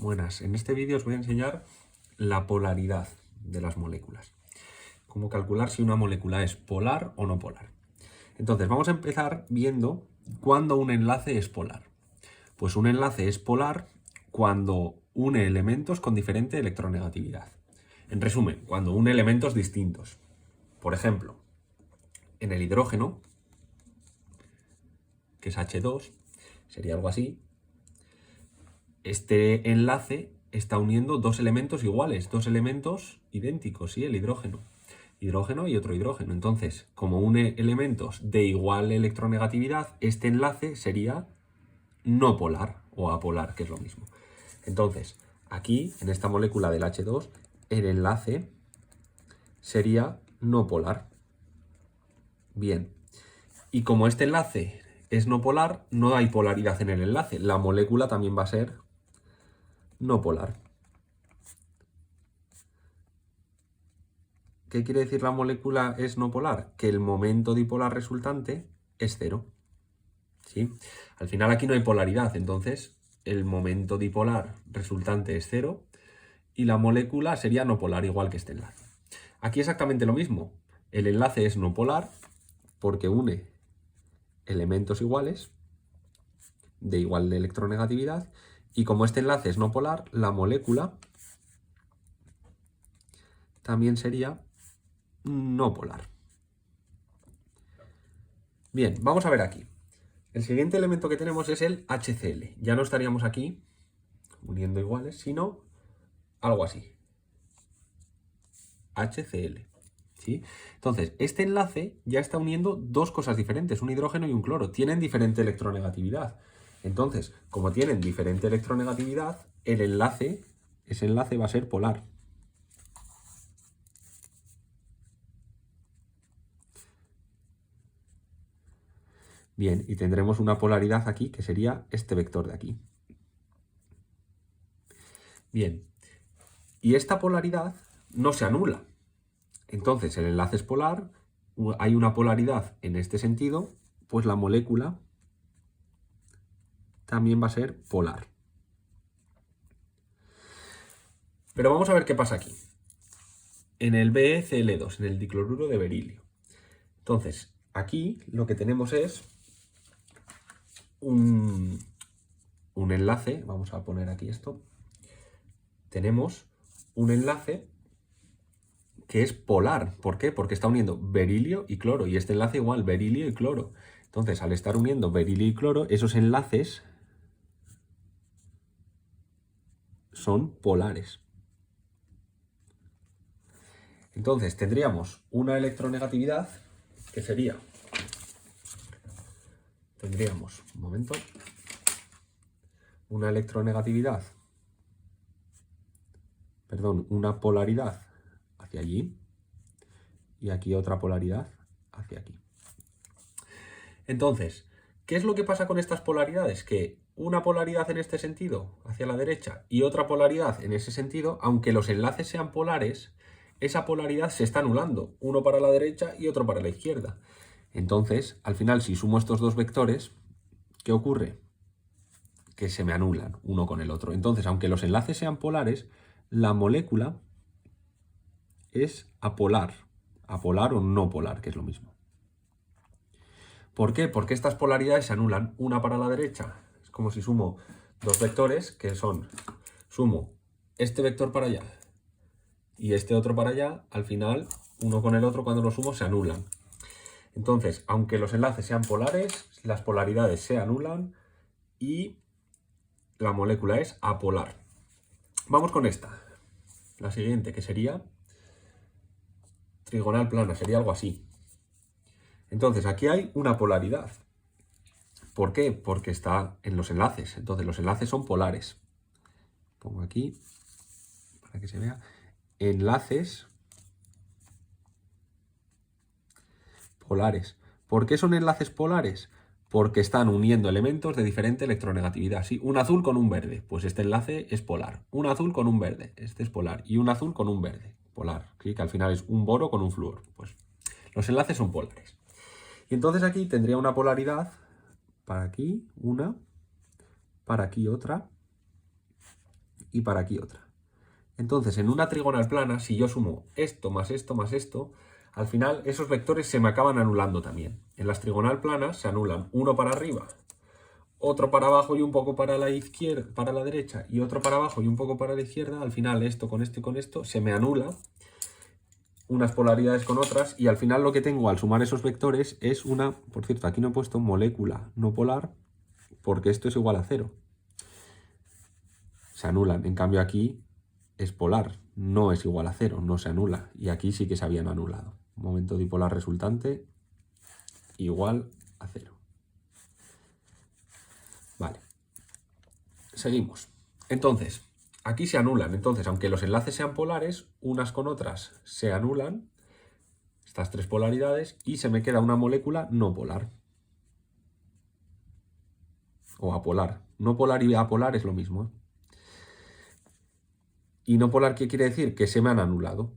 Buenas, en este vídeo os voy a enseñar la polaridad de las moléculas. Cómo calcular si una molécula es polar o no polar. Entonces vamos a empezar viendo cuándo un enlace es polar. Pues un enlace es polar cuando une elementos con diferente electronegatividad. En resumen, cuando une elementos distintos. Por ejemplo, en el hidrógeno, que es H2, sería algo así. Este enlace está uniendo dos elementos iguales, dos elementos idénticos, ¿sí? El hidrógeno. Hidrógeno y otro hidrógeno. Entonces, como une elementos de igual electronegatividad, este enlace sería no polar o apolar, que es lo mismo. Entonces, aquí, en esta molécula del H2, el enlace sería no polar. Bien. Y como este enlace es no polar, no hay polaridad en el enlace. La molécula también va a ser no polar. ¿Qué quiere decir la molécula es no polar? Que el momento dipolar resultante es cero. ¿Sí? Al final aquí no hay polaridad, entonces el momento dipolar resultante es cero y la molécula sería no polar, igual que este enlace. Aquí exactamente lo mismo. El enlace es no polar porque une elementos iguales de igual electronegatividad y como este enlace es no polar, la molécula también sería no polar. Bien, vamos a ver aquí. El siguiente elemento que tenemos es el HCl. Ya no estaríamos aquí uniendo iguales, sino algo así. HCl. ¿Sí? Entonces, este enlace ya está uniendo dos cosas diferentes, un hidrógeno y un cloro. Tienen diferente electronegatividad. Entonces, como tienen diferente electronegatividad, el enlace, ese enlace va a ser polar. Bien, y tendremos una polaridad aquí que sería este vector de aquí. Bien, y esta polaridad no se anula. Entonces el enlace es polar, hay una polaridad en este sentido, pues la molécula también va a ser polar. Pero vamos a ver qué pasa aquí. En el BeCl2, en el dicloruro de berilio. Entonces, aquí lo que tenemos es un enlace, vamos a poner aquí esto, tenemos un enlace que es polar. ¿Por qué? Porque está uniendo berilio y cloro, y este enlace igual, berilio y cloro. Entonces, al estar uniendo berilio y cloro, esos enlaces son polares. Entonces, tendríamos una electronegatividad que sería, tendríamos, un momento, una electronegatividad, perdón, una polaridad hacia allí y aquí otra polaridad hacia aquí. Entonces, ¿qué es lo que pasa con estas polaridades? Que una polaridad en este sentido, hacia la derecha, y otra polaridad en ese sentido, aunque los enlaces sean polares, esa polaridad se está anulando, uno para la derecha y otro para la izquierda. Entonces, al final, si sumo estos dos vectores, ¿qué ocurre? Que se me anulan uno con el otro. Entonces, aunque los enlaces sean polares, la molécula es apolar o no polar, que es lo mismo. ¿Por qué? Porque estas polaridades se anulan una para la derecha. Es como si sumo dos vectores que son, sumo este vector para allá y este otro para allá, al final uno con el otro cuando los sumo se anulan. Entonces, aunque los enlaces sean polares, las polaridades se anulan y la molécula es apolar. Vamos con esta, la siguiente, que sería trigonal plana, sería algo así. Entonces, aquí hay una polaridad. ¿Por qué? Porque está en los enlaces. Entonces, los enlaces son polares. Pongo aquí, para que se vea, enlaces polares. ¿Por qué son enlaces polares? Porque están uniendo elementos de diferente electronegatividad. ¿Sí? Un azul con un verde, pues este enlace es polar. Un azul con un verde, este es polar. Y un azul con un verde, polar. ¿Sí? Que al final es un boro con un flúor. Pues los enlaces son polares. Y entonces aquí tendría una polaridad para aquí, una, para aquí otra y para aquí otra. Entonces, en una trigonal plana, si yo sumo esto más esto más esto, al final esos vectores se me acaban anulando también. En las trigonal planas se anulan uno para arriba, otro para abajo y un poco para la izquierda, para la derecha, y otro para abajo y un poco para la izquierda. Al final esto con esto y con esto se me anula unas polaridades con otras, y al final lo que tengo al sumar esos vectores es una, por cierto, aquí no he puesto molécula no polar, porque esto es igual a 0. Se anulan, en cambio aquí es polar, no es igual a 0, no se anula, y aquí sí que se habían anulado. Momento dipolar resultante igual a 0. Vale, seguimos. Entonces, aquí se anulan, entonces aunque los enlaces sean polares, unas con otras se anulan, estas tres polaridades, y se me queda una molécula no polar. O apolar. No polar y apolar es lo mismo, ¿eh? Y no polar, ¿qué quiere decir? Que se me han anulado.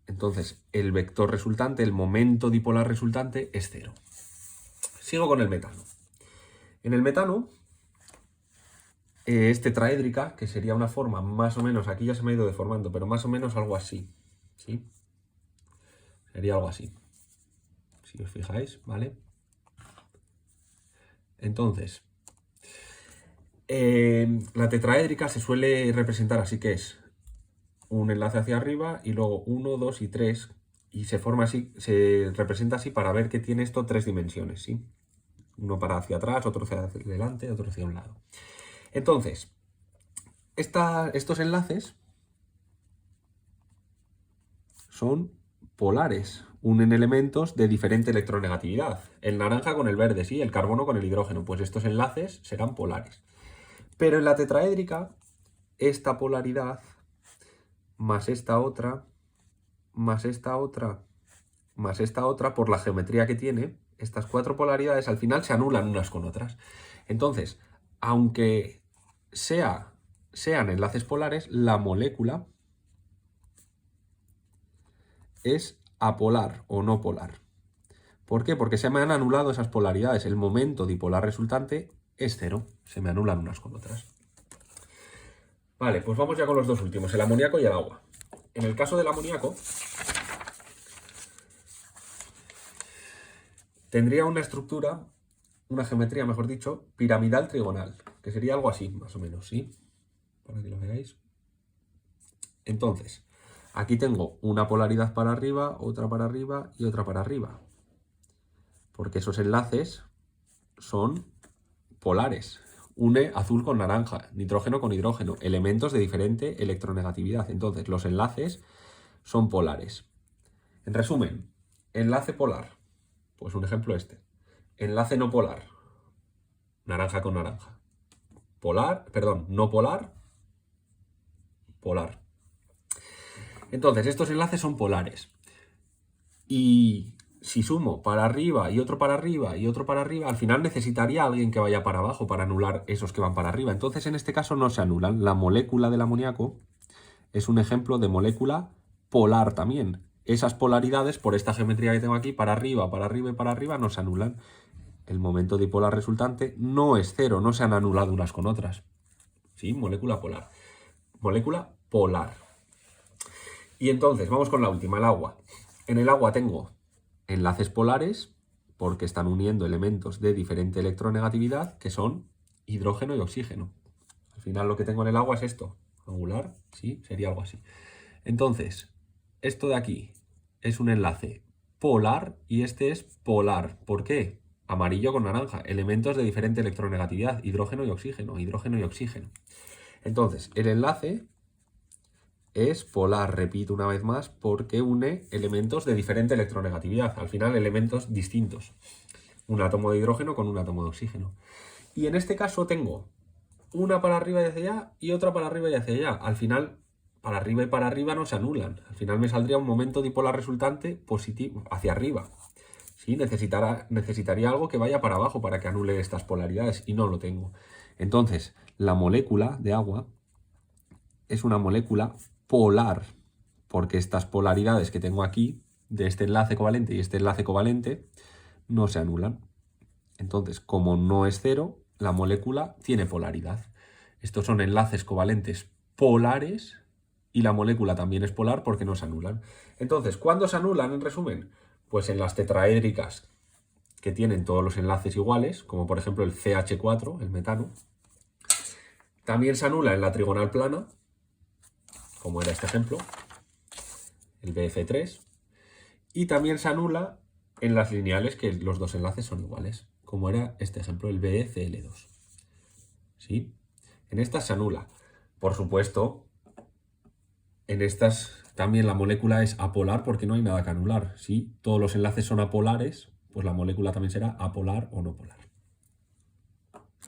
Entonces, el vector resultante, el momento dipolar resultante, es 0. Sigo con el metano. En el metano, es tetraédrica, que sería una forma más o menos, aquí ya se me ha ido deformando, pero más o menos algo así, ¿sí? Sería algo así, si os fijáis, ¿vale? Entonces, la tetraédrica se suele representar así, que es un enlace hacia arriba y luego 1, 2 y 3, y se forma así, se representa así para ver que tiene esto 3 dimensiones, ¿sí? Uno para hacia atrás, otro hacia adelante, otro hacia un lado. Entonces, estos enlaces son polares, unen elementos de diferente electronegatividad. El naranja con el verde, sí, el carbono con el hidrógeno, pues estos enlaces serán polares. Pero en la tetraédrica, esta polaridad más esta otra, más esta otra, más esta otra, por la geometría que tiene, estas cuatro polaridades al final se anulan unas con otras. Entonces, aunque sean enlaces polares, la molécula es apolar o no polar. ¿Por qué? Porque se me han anulado esas polaridades. El momento dipolar resultante es 0. Se me anulan unas con otras. Vale, pues vamos ya con los dos últimos, el amoníaco y el agua. En el caso del amoníaco, tendría una estructura, una geometría, mejor dicho, piramidal trigonal, que sería algo así, más o menos, ¿sí? Para que lo veáis. Entonces, aquí tengo una polaridad para arriba, otra para arriba y otra para arriba. Porque esos enlaces son polares. Une azul con naranja, nitrógeno con hidrógeno, elementos de diferente electronegatividad. Entonces, los enlaces son polares. En resumen, enlace polar, pues un ejemplo este. Enlace no polar, naranja con naranja. Polar, perdón, no polar, polar. Entonces, estos enlaces son polares. Y si sumo para arriba y otro para arriba y otro para arriba, al final necesitaría alguien que vaya para abajo para anular esos que van para arriba. Entonces, en este caso no se anulan. La molécula del amoníaco es un ejemplo de molécula polar también. Esas polaridades, por esta geometría que tengo aquí, para arriba y para arriba, no se anulan. El momento dipolar resultante no es 0, no se han anulado unas con otras. ¿Sí? Molécula polar. Molécula polar. Y entonces, vamos con la última, el agua. En el agua tengo enlaces polares, porque están uniendo elementos de diferente electronegatividad, que son hidrógeno y oxígeno. Al final lo que tengo en el agua es esto, angular, sí, sería algo así. Entonces, esto de aquí es un enlace polar y este es polar. ¿Por qué? Amarillo con naranja, elementos de diferente electronegatividad, hidrógeno y oxígeno, hidrógeno y oxígeno. Entonces, el enlace es polar, repito una vez más, porque une elementos de diferente electronegatividad, al final elementos distintos. Un átomo de hidrógeno con un átomo de oxígeno. Y en este caso tengo una para arriba y hacia allá y otra para arriba y hacia allá. Al final, para arriba y para arriba no se anulan. Al final me saldría un momento dipolar resultante positivo, hacia arriba. ¿Sí? Necesitaría algo que vaya para abajo para que anule estas polaridades y no lo tengo. Entonces, la molécula de agua es una molécula polar, porque estas polaridades que tengo aquí, de este enlace covalente y este enlace covalente, no se anulan. Entonces, como no es 0, la molécula tiene polaridad. Estos son enlaces covalentes polares y la molécula también es polar porque no se anulan. Entonces, ¿cuándo se anulan en resumen? Pues en las tetraédricas que tienen todos los enlaces iguales, como por ejemplo el CH4, el metano. También se anula en la trigonal plana, como era este ejemplo, el BF3. Y también se anula en las lineales que los dos enlaces son iguales, como era este ejemplo, el BeCl2. ¿Sí? En estas se anula. Por supuesto, en estas también la molécula es apolar porque no hay nada que anular. Si todos los enlaces son apolares, pues la molécula también será apolar o no polar.